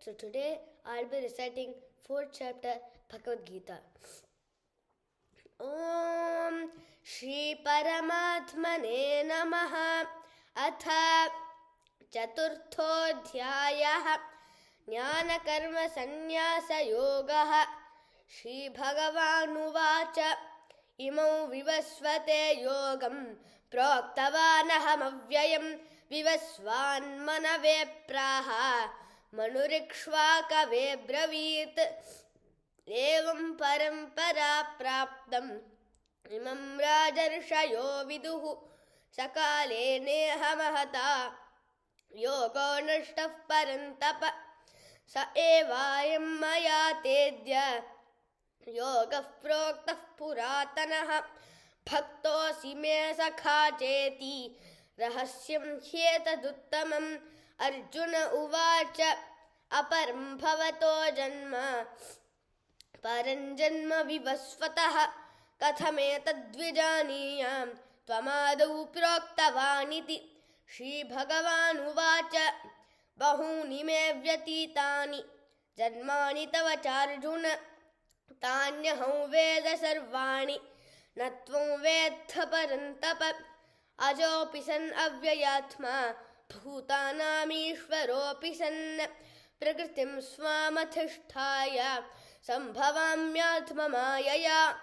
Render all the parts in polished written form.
So today I'll be reciting 4th chapter Bhagavad Gita. Om Shri Paramatmane Namaha. Atha Chaturthodhyayah Jnana Karma Sannyasa Yogaha. Shri Bhagavanuvacha Imau Vivasvate Yogam Proktavanahamavyayam Vivasvan Manave Praha Manurikshvakave Bravit Evam Parampara Praptam Imam Rajarshayo Viduhu Sakale Nehamahata Yogo Nashtaf Parantapa Sa Evayam Maya Tedya Yoga Proktaf Puratanaha Bhaktosi Me Sakha Cheti Rahasyam Hyetaduttamam Arjuna Uvacha Aparam Bhavato Janma Paranjanma Vivasvataha Kathametadvijaniyam Tvamadau Proktavaniti Shri Bhagavan Uvacha Bahuni Me Vyatitani Janmani Tavacharjuna Tanyaham Veda Sarvani Natvam Vedha Parantapa Ajopi San Avyayatma Bhutanamishvaropi San Prakritim Swamathishthaya Sambhavamyatma Mayaya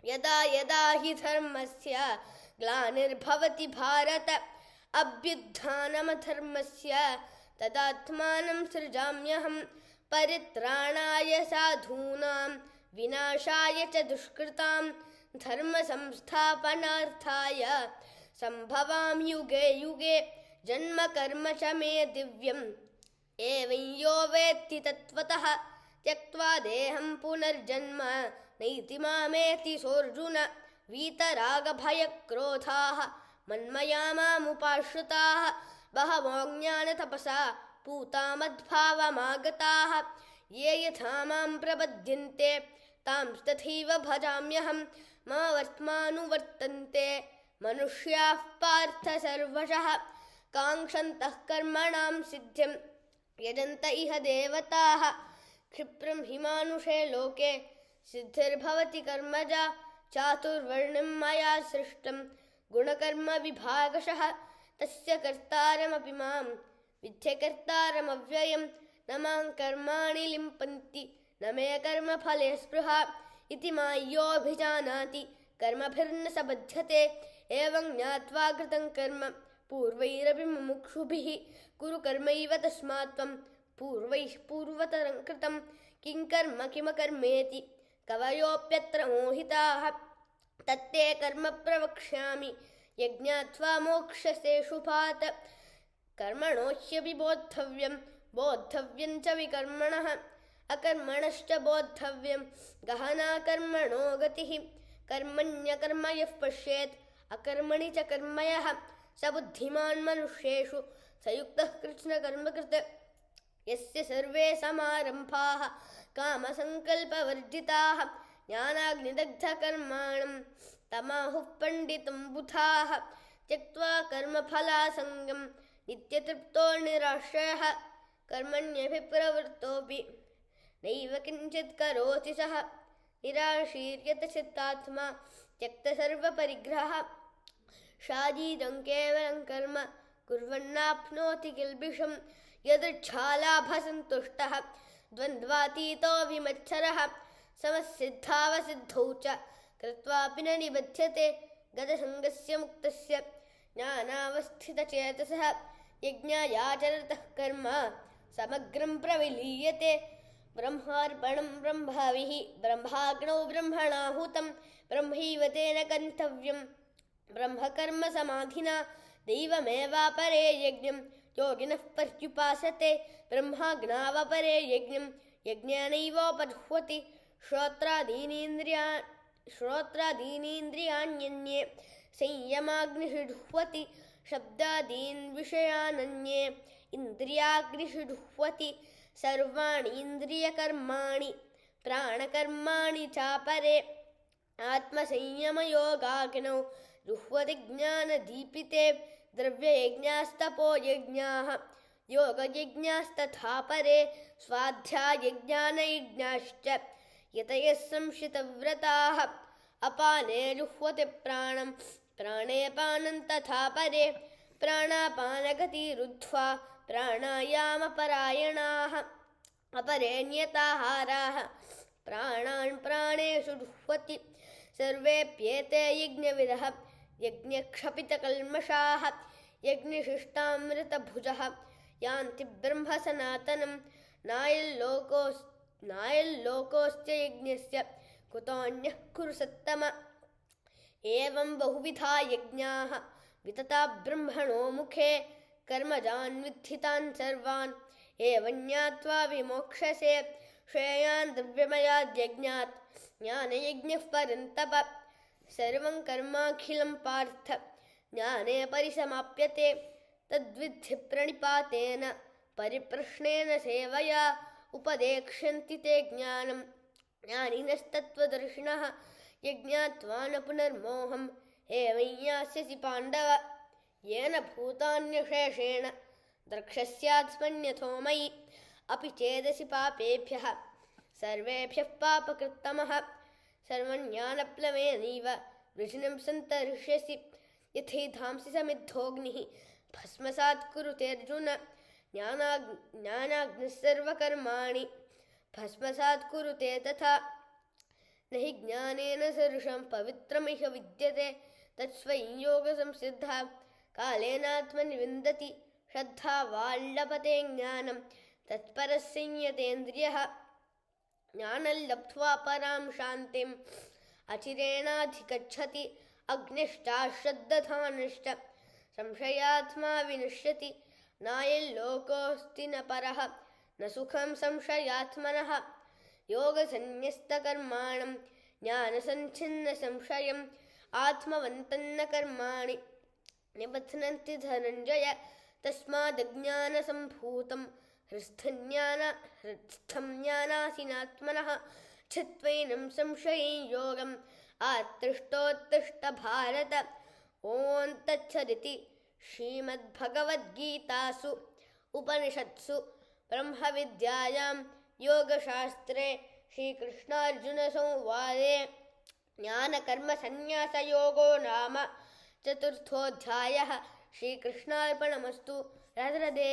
Yada Yada Hi Dharmasya Glanir-bhavati Bharata Abhyudhanam-dharmasya Tadatmanam srijamyaham Paritranaya sadhunam Vinashaya cha dushkritam Dharma samsthapanarthaya Sambhavam yuge yuge Janma karma cha me divyam Evam yo vetti tattvataha Tyaktva deham punarjanma Naiti mameti sorjuna Vitaraga bhaya krodhaha Manmayamamupashrutaha Bahavognyana tapasa Putamadbhavamagataha Ye yathamam prabhadyante Tamstathiva bhajamyaham Mama vartmanu vartante Manushyaः partha sarvashah Kangshantah karmanam siddhyam Yajanta iha devataha Kshipram himanushe loke Siddhir bhavati karmaja Chaturvarnim maya srishtam Gunakarma vibhagashah Tasya kartaram apimam Vidya kartaram avyayam Namang karmani limpanti Name karma phale spruha Iti mayo bhijanati Karma bhirna sabadhyate Evam jnatva kritam karma Purvairapi mumukshubhihi Kuru karmaiva tasmatvam Purvaih purvataram kritam Kinkarma kimakarmeti Kavayopyatra mohitaha Tatte karma pravakshyami Yajñatva mokshase shubhat Karmanohyapi bodhavyam Bodhavyam cha vikarmanah Akarmanascha bodhavyam Gahana karmano gatihi Karmanya karmayah pashyet Akarmani cha karmayah Sabuddhiman manusheshu Sayuktah krishna karma krita Yasya sarve samarambhaha Kama sankalpa varjitaha Jnanagnidagdha karmanam Tamahuh panditam buthaha Tyaktva karma phala sangam Nityatripto nirashaha Karmanyabhipravartopi Naiva kinchit karoti saha Nirashiryata chittatma Tyakta sarva parigraha Shadidam kevalam karma Kurvannapnoti kilbisham Yadrchalabhasantushtaha Dvandvatito vimacharaha Samasiddhavasiddhaucha Kritvapi na nibadhyate Gadasangasya muktasya Jnanavasthita chetasaha Yajñayacharatah karma Samagram praviliyate Brahmarpanam brahmavihi Brahmagnau brahmanahutam Brahmaivatena kantavyam Brahmakarma samadhina Devameva pare yajñam Yoginah paryupasate Brahmagnava pare yajñam Yajñanaiva padhvati Shrotraadinindriyanyanye Sanyamagnishiduhvati Shabdadin vishayananye Indriyagnishiduhvati Sarvani indriyakarmani Pranakarmani chapare Atma sanyama yogagnau Duhvati jnana deepite Dravya yajñastapo yajñaha योगयज्ञास्तथा परे स्वाध्यायज्ञानयज्ञाश्च यतयः संशितव्रताः अपाने जुह्वति प्राणं प्राणे पानं तथा परे प्राणापानगतिरुद्ध्वा प्राणायामपरायणाः अपरे नियताहाराः प्राणान् प्राणेषु जुह्वति सर्वेऽप्येते यज्ञविदः यज्ञक्षपितकल्मषाः यज्ञशिष्टामृतभुजः यान्ति ब्रह्म सनातनं नायल्लोकोऽस्य यज्ञस्य कुतोऽन्यः कुरु सत्तम एवं बहुविधा यज्ञाः वितता ब्रह्मणो मुखे कर्मजान् विद्धितान् सर्वान् एवं ज्ञात्वा विमोक्षसे श्रेयान् द्रव्यमयाद्यज्ञात् ज्ञानयज्ञः परन्तप सर्वं कर्माखिलं पार्थ ज्ञाने परिसमाप्यते तद्विद्धि प्रणिपातेन परिप्रश्नेन सेवया उपदेक्ष्यन्ति ते ज्ञानं ज्ञानिनस्तत्त्वदर्शिनः यज्ञात्वा न पुनर्मोहम् एवं यास्यसि पाण्डव येन भूतान्यशेषेण द्रक्ष्यस्यात्मन्यथो मयि अपि चेदसि पापेभ्यः सर्वेभ्यः पापकृत्तमः सर्वज्ञानप्लवेनैव वृषिणं सन्तरिष्यसि यथैधांसि समिद्धोऽग्निः भस्मसात् कुरुतेऽर्जुन ज्ञानाग्निः सर्वकर्माणि भस्मसात् कुरुते तथा न हि ज्ञानेन सदृशं पवित्रमिह विद्यते तत्स्वयं योगसंसिद्धः कालेनात्मनि विन्दति श्रद्धा वाल्लभते ज्ञानं तत्परः संयतेन्द्रियः ज्ञानं लब्ध्वा परां शान्तिम् अचिरेणाधिगच्छति अग्निष्टाश्रद्दधानश्च संशयात्मा विनश्यति नायल्लोकोऽस्ति न परः न सुखं संशयात्मनः योगसन्न्यस्तकर्माणं ज्ञानसञ्छिन्नसंशयम् आत्मवन्तन्न कर्माणि निबध्नन्ति धनञ्जय तस्मादज्ञानसम्भूतं हृस्थं ज्ञानासीनात्मनः छित्त्वैनं संशयं योगम् आत्तिष्ठोत्तिष्ठ भारत ॐ तत्सदिति श्रीमद्भगवद्गीतासु उपनिषत्सु ब्रह्मविद्यायां योगशास्त्रे श्रीकृष्णार्जुनसंवादे ज्ञानकर्मसन्न्यासयोगो नाम चतुर्थोऽध्यायः। श्रीकृष्णार्पणमस्तु। राधे राधे।